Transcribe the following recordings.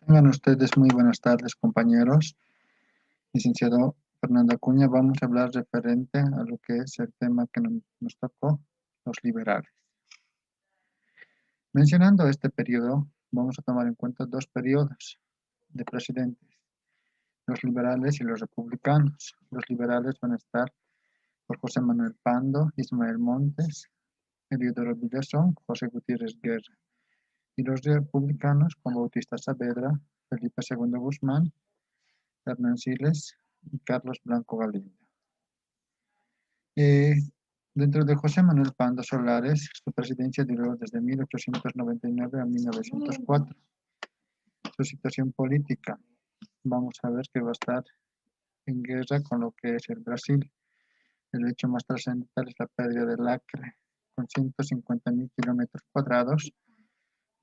Tengan ustedes muy buenas tardes, compañeros. Licenciado Fernando Acuña, vamos a hablar referente a lo que es el tema que nos tocó, los liberales. Mencionando este periodo, vamos a tomar en cuenta dos periodos de presidentes, los liberales y los republicanos. Los liberales van a estar por José Manuel Pando, Ismael Montes, Eliodoro Villazón, José Gutiérrez Guerra. Y los republicanos con Bautista Saavedra, Felipe II Guzmán, Hernán Siles y Carlos Blanco Galindo. Eh, Dentro de José Manuel Pando Solares, su presidencia duró desde 1899 a 1904. Su situación política, vamos a ver que va a estar en guerra con lo que es el Brasil. El hecho más trascendental es la pérdida del Acre, con 150.000 kilómetros cuadrados,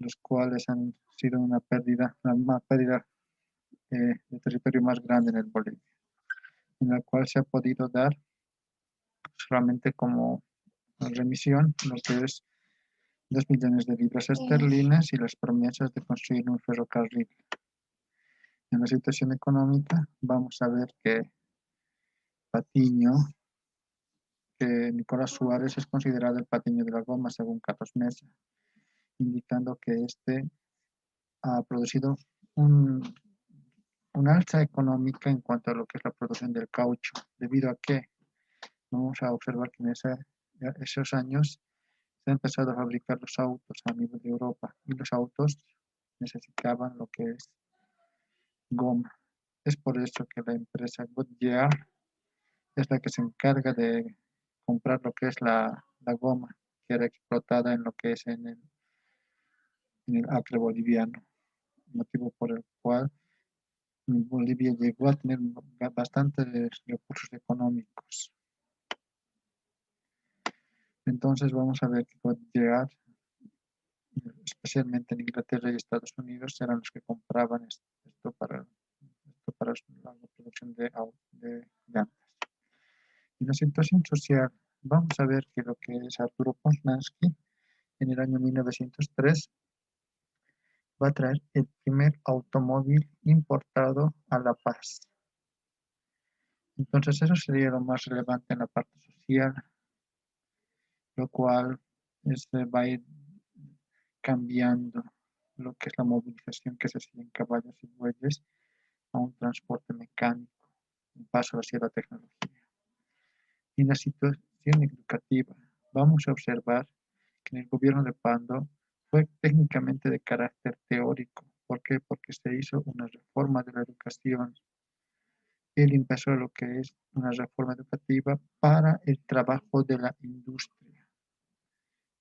los cuales han sido una pérdida, la pérdida de territorio más grande en el Bolivia, en la cual se ha podido dar solamente como remisión lo que es 2 millones de libras esterlinas y las promesas de construir un ferrocarril. En la situación económica, vamos a ver que Patiño, que Nicolás Suárez es considerado el Patiño de la goma según Carlos Mesa, indicando que este ha producido una alza económica en cuanto a lo que es la producción del caucho, debido a que vamos a observar que en esos años se ha empezado a fabricar los autos a nivel de Europa y los autos necesitaban lo que es goma. Es por eso que la empresa Goodyear es la que se encarga de comprar lo que es la goma que era explotada en lo que es en el Acre boliviano, motivo por el cual Bolivia llegó a tener bastantes recursos económicos. Entonces vamos a ver que Goodyear, especialmente en Inglaterra y Estados Unidos, eran los que compraban esto para la producción de llantas. En la situación social, vamos a ver que lo que es Arturo Posnansky en el año 1903 va a traer el primer automóvil importado a La Paz. Entonces eso sería lo más relevante en la parte social, lo cual va a ir cambiando lo que es la movilización que se sigue en caballos y bueyes a un transporte mecánico, un paso hacia la tecnología. Y en la situación educativa, vamos a observar que en el gobierno de Pando fue técnicamente de carácter teórico. ¿Por qué? Porque se hizo una reforma de la educación. Él empezó lo que es una reforma educativa para el trabajo de la industria.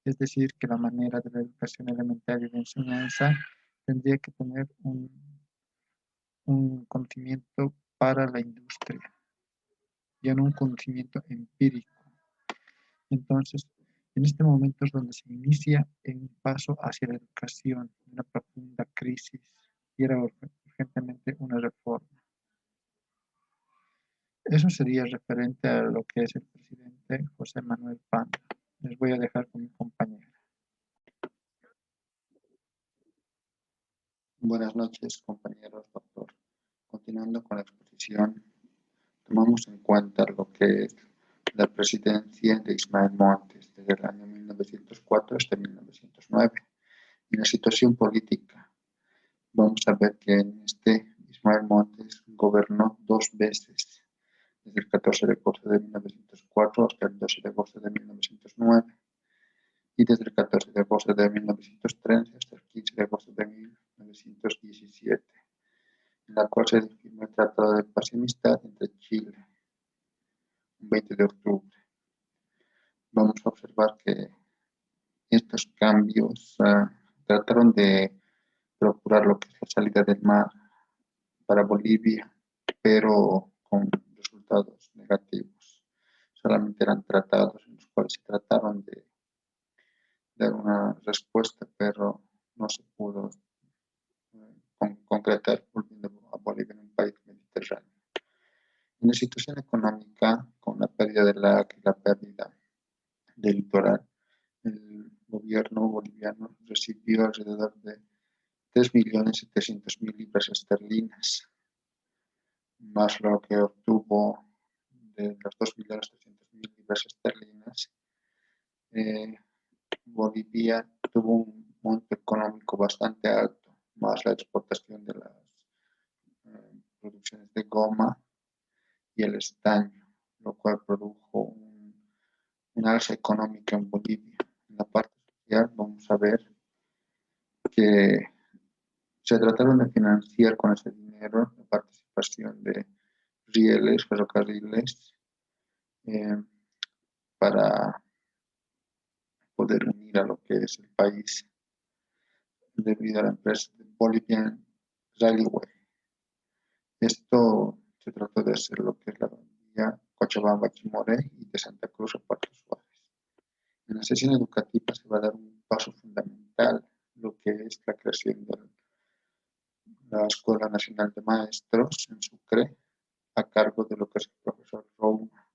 Es decir, que la manera de la educación elementaria y de enseñanza tendría que tener un conocimiento para la industria, ya no un conocimiento empírico. Entonces, en este momento es donde se inicia un paso hacia la educación, una profunda crisis, y era urgentemente una reforma. Eso sería referente a lo que es el presidente José Manuel Pando. Les voy a dejar con mi compañera. Buenas noches, compañeros, doctor. Continuando con la exposición, tomamos en cuenta lo que es la presidencia de Ismael Montes desde el año 1904 hasta 1909. En la situación política, vamos a ver que en Ismael Montes gobernó 2 veces, desde el 14 de agosto de 1904 hasta el 12 de agosto de 1909, y desde el 14 de agosto de 1913 hasta el 15 de agosto de 1917, en la cual se firmó el Tratado de Paz y Amistad entre Chile, un 20 de octubre. Vamos a observar que estos cambios trataron de procurar lo que es la salida del mar para Bolivia, pero con resultados negativos. Solamente eran tratados en los cuales se trataron de dar una respuesta, pero no se pudo concretar, volviendo a Bolivia en un país mediterráneo. En la situación económica, con la pérdida del LAC y la pérdida del litoral, el gobierno boliviano recibió alrededor de 3.700.000 libras esterlinas, más lo que obtuvo de las 2.300.000 libras esterlinas. Bolivia tuvo un monto económico bastante alto, más la exportación de las producciones de goma y el estaño, lo cual produjo un alza económica en Bolivia. En la parte social vamos a ver que se trataron de financiar con ese dinero la participación de rieles, ferrocarriles, eh, para poder unir a lo que es el país debido a la empresa de Bolivian Railway. Esto se trató de hacer lo que es la vía Cochabamba-Chimoré y de Santa Cruz a Puerto Suárez. En la sesión educativa se va a dar un paso fundamental, lo que es la creación de la Escuela Nacional de Maestros en Sucre, a cargo de lo que es el profesor Rouma.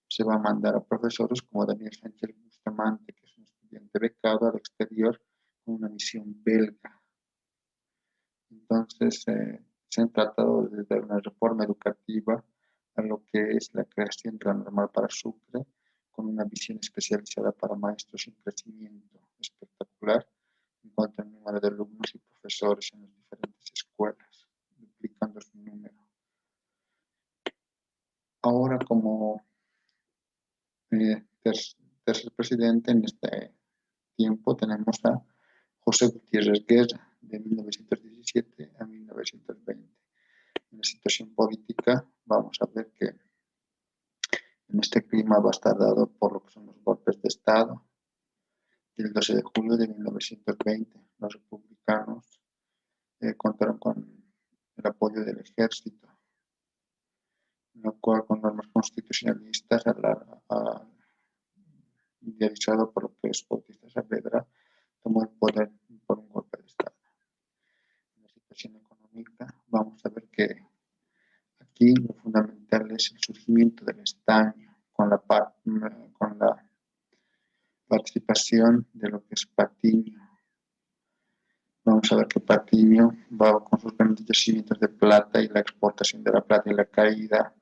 Se va a mandar a profesores como Daniel Sánchez Bustamante, que es un estudiante becado al exterior con una misión belga. Entonces, se han tratado de dar una reforma educativa a lo que es la creación de la normal para Sucre, con una visión especializada para maestros y un crecimiento espectacular en cuanto al número de alumnos y profesores en las diferentes escuelas, duplicando su número. Ahora, como tercer presidente en este tiempo, tenemos a José Gutiérrez Guerra, de 1917 a 1920. En la situación política, vamos a ver que en este clima va a estar dado por lo que son los golpes de Estado. El 12 de julio de 1920, los republicanos contaron con el apoyo del ejército, en lo cual con normas constitucionalistas idealizado por lo que es Bautista Saavedra, tomó el poder por un golpe de Estado. En la situación económica, vamos a ver que aquí lo fundamental es el surgimiento del estaño con la participación de lo que es Patiño. Vamos a ver que Patiño va con sus grandes yacimientos de plata y la exportación de la plata y la caída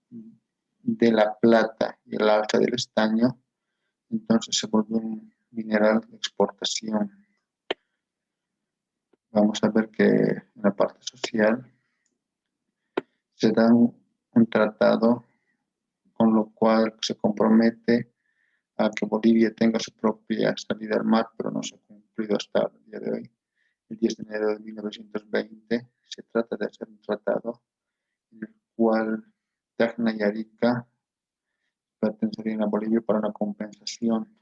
de la plata y el alza del estaño, entonces se vuelve un mineral de exportación. Vamos a ver que en la parte social se da un tratado con lo cual se compromete a que Bolivia tenga su propia salida al mar, pero no se ha cumplido hasta el día de hoy. El 10 de enero de 1920 se trata de hacer un tratado en el cual Tacna y Arica pertenecerían a Bolivia para una compensación,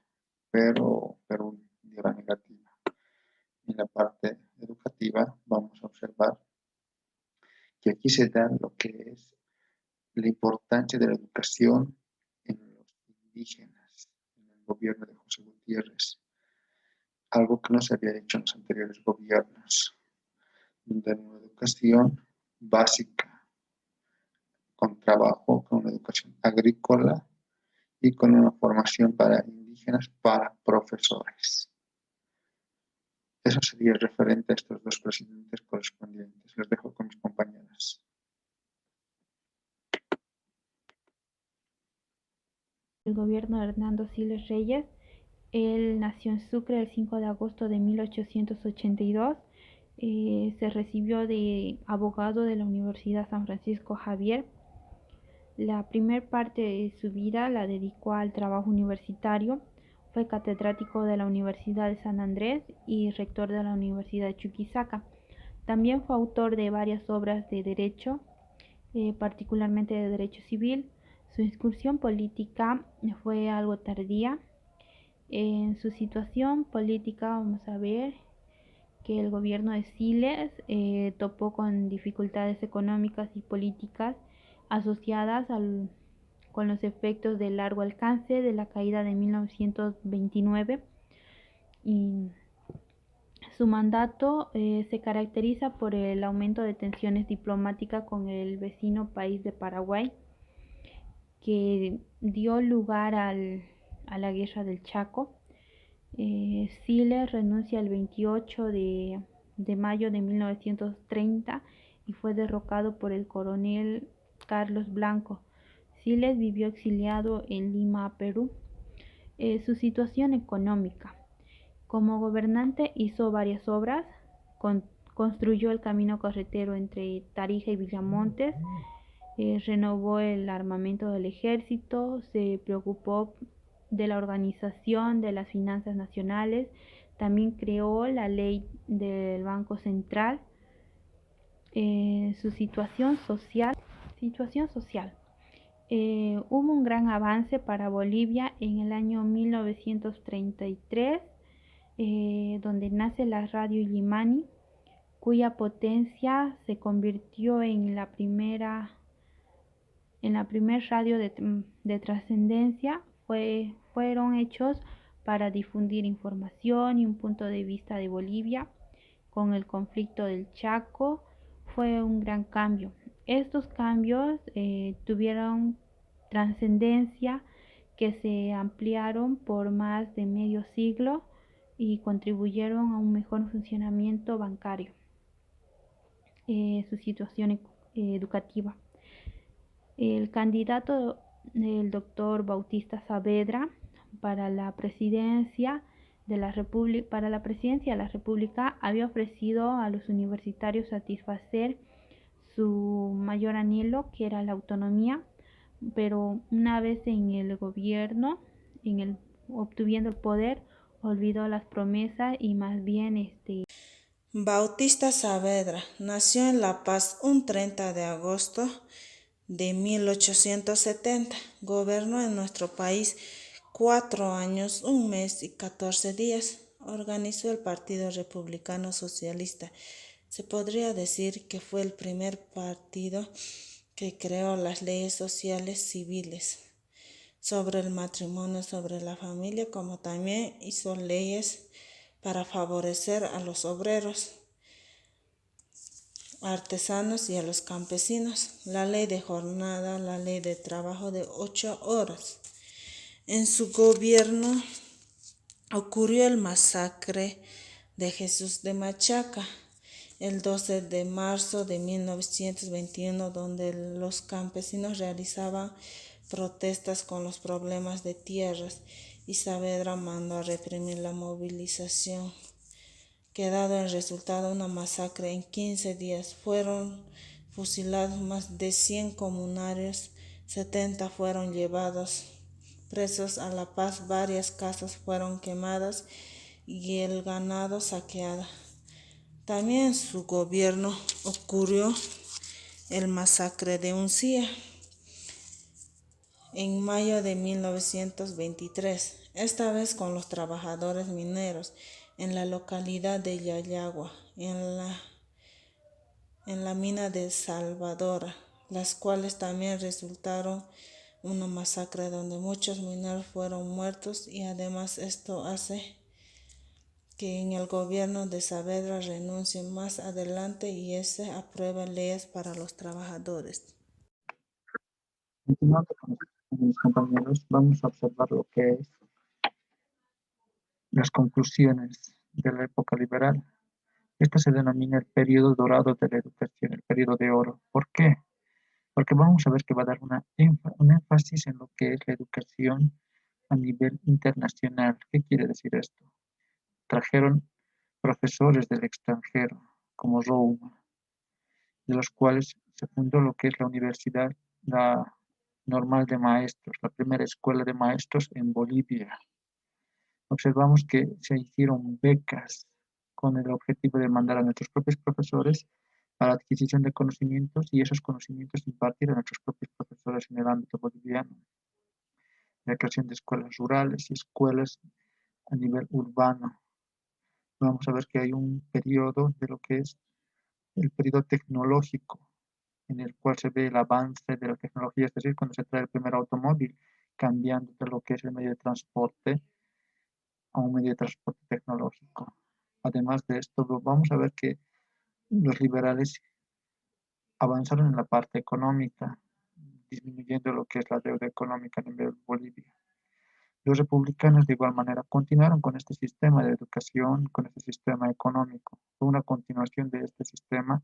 pero de la negativa. En la parte educativa vamos a observar que aquí se da lo que es la importancia de la educación en los indígenas, en el gobierno de José Gutiérrez, algo que no se había hecho en los anteriores gobiernos, de una educación básica, con trabajo, con una educación agrícola y con una formación para indígenas, para profesores. Eso sería referente a estos dos presidentes correspondientes. Les dejo con mis compañeras. El gobierno de Hernando Siles Reyes. Él nació en Sucre el 5 de agosto de 1882. Se recibió de abogado de la Universidad San Francisco Javier. La primer parte de su vida la dedicó al trabajo universitario. Fue catedrático de la Universidad de San Andrés y rector de la Universidad de Chuquisaca. También fue autor de varias obras de derecho, particularmente de derecho civil. Su incursión política fue algo tardía. En su situación política vamos a ver que el gobierno de Siles topó con dificultades económicas y políticas asociadas con los efectos de largo alcance de la caída de 1929 y su mandato se caracteriza por el aumento de tensiones diplomáticas con el vecino país de Paraguay, que dio lugar a la guerra del Chaco. Siles renuncia el 28 de de mayo de 1930 y fue derrocado por el coronel Carlos Blanco. Siles vivió exiliado en Lima, Perú. Su situación económica. Como gobernante hizo varias obras, construyó el camino carretero entre Tarija y Villamontes, renovó el armamento del ejército, se preocupó de la organización de las finanzas nacionales, también creó la ley del Banco Central. Su situación social. Hubo un gran avance para Bolivia en el año 1933, donde nace la radio Illimani, cuya potencia se convirtió en la primera radio de trascendencia. Fueron hechos para difundir información y un punto de vista de Bolivia con el conflicto del Chaco. Fue un gran cambio. Estos cambios tuvieron trascendencia, que se ampliaron por más de medio siglo y contribuyeron a un mejor funcionamiento bancario. Su situación educativa. El candidato, el doctor Bautista Saavedra, para la presidencia de la República había ofrecido a los universitarios satisfacer su mayor anhelo, que era la autonomía, pero una vez en el gobierno, obtuviendo el poder, olvidó las promesas y más bien Bautista Saavedra nació en La Paz un 30 de agosto de 1870. Gobernó en nuestro país 4 años, 1 mes y 14 días. Organizó el Partido Republicano Socialista. Se podría decir que fue el primer partido que creó las leyes sociales civiles sobre el matrimonio, sobre la familia, como también hizo leyes para favorecer a los obreros, artesanos y a los campesinos. La ley de jornada, la ley de trabajo de 8 horas. En su gobierno ocurrió el masacre de Jesús de Machaca el 12 de marzo de 1921, donde los campesinos realizaban protestas con los problemas de tierras, y Saavedra mandó a reprimir la movilización, que dado en resultado una masacre en 15 días. Fueron fusilados más de 100 comunarios, 70 fueron llevados presos a La Paz, varias casas fueron quemadas y el ganado saqueado. También en su gobierno ocurrió el masacre de Uncía en mayo de 1923, esta vez con los trabajadores mineros en la localidad de Yayagua, en la mina de Salvadora, las cuales también resultaron una masacre donde muchos mineros fueron muertos, y además esto hace que en el gobierno de Saavedra renuncie más adelante y apruebe leyes para los trabajadores. Continuando con mis compañeros, vamos a observar lo que es las conclusiones de la época liberal. Esto se denomina el periodo dorado de la educación, el periodo de oro. ¿Por qué? Porque vamos a ver que va a dar un énfasis en lo que es la educación a nivel internacional. ¿Qué quiere decir esto? Trajeron profesores del extranjero, como Roma, de los cuales se fundó lo que es la Universidad Normal de Maestros, la primera escuela de maestros en Bolivia. Observamos que se hicieron becas con el objetivo de mandar a nuestros propios profesores para la adquisición de conocimientos, y esos conocimientos impartir a nuestros propios profesores en el ámbito boliviano. La creación de escuelas rurales y escuelas a nivel urbano. Vamos a ver que hay un periodo de lo que es el periodo tecnológico, en el cual se ve el avance de la tecnología, es decir, cuando se trae el primer automóvil, cambiando de lo que es el medio de transporte a un medio de transporte tecnológico. Además de esto, vamos a ver que los liberales avanzaron en la parte económica, disminuyendo lo que es la deuda económica a nivel Bolivia. Los republicanos, de igual manera, continuaron con este sistema de educación, con este sistema económico. una continuación de este sistema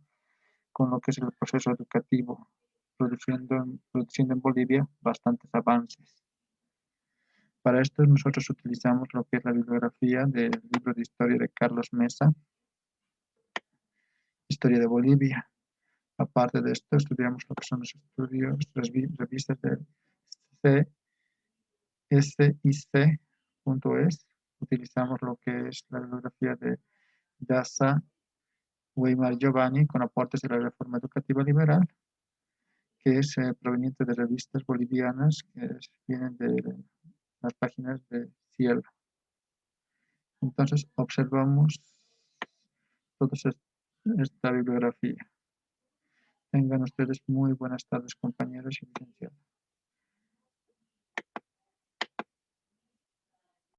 con lo que es el proceso educativo, produciendo en Bolivia bastantes avances. Para esto nosotros utilizamos lo que es la bibliografía del libro de historia de Carlos Mesa, Historia de Bolivia. Aparte de esto, estudiamos lo que son los estudios, revistas del SIC.es. Utilizamos lo que es la bibliografía de Daza Weimar Giovanni con aportes de la reforma educativa liberal, que es proveniente de revistas bolivianas que vienen de las páginas de Cielo. Entonces observamos toda esta bibliografía. Tengan ustedes muy buenas tardes, compañeros y licenciados.